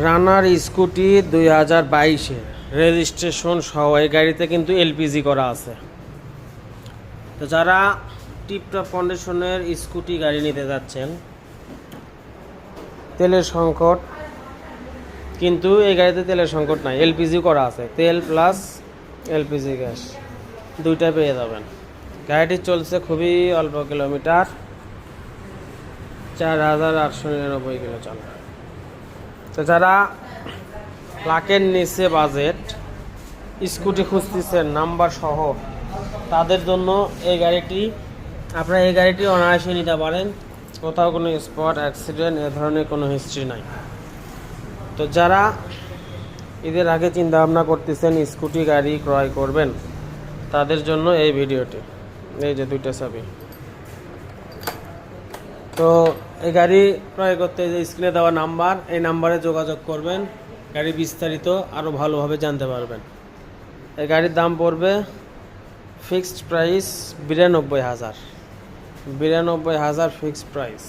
Runner scooty 2022-এর registration সহ এই গাড়িতে কিন্তু এলপিজি করা আছে। তো যারা টিপটপ কন্ডিশনের স্কুটি গাড়ি নিতে যাচ্ছেন, তেলের সংকট, কিন্তু এই গাড়িতে তেলের সংকট নাই, এলপিজি করা আছে। তেল প্লাস এলপিজি গ্যাস দুইটা পেয়ে যাবেন। গাড়িটি চলছে খুবই অল্প কিলোমিটার, 4899 কিলো চলে। তো যারা লাখের নিচে বাজেট স্কুটি খুঁজতেছেন নাম্বার সহ, তাদের জন্য এই গাড়িটি, আপনারা এই গাড়িটি অনায়াসে নিতে পারেন। কোথাও কোনো স্পট অ্যাক্সিডেন্ট এ ধরনের কোনো হিস্ট্রি নাই। তো যারা ঈদের আগে চিন্তা ভাবনা করতেছেন স্কুটি গাড়ি ক্রয় করবেন, তাদের জন্য এই ভিডিওটি। এই যে দুইটা চাবি। তো এই গাড়ি ক্রয় করতে যে স্ক্রিনে দেওয়া নাম্বার, এই নাম্বারে যোগাযোগ করবেন, গাড়ি বিস্তারিত আরও ভালোভাবে জানতে পারবেন। এই গাড়ির দাম পড়বে ফিক্সড প্রাইস 92,000 ফিক্সড প্রাইস।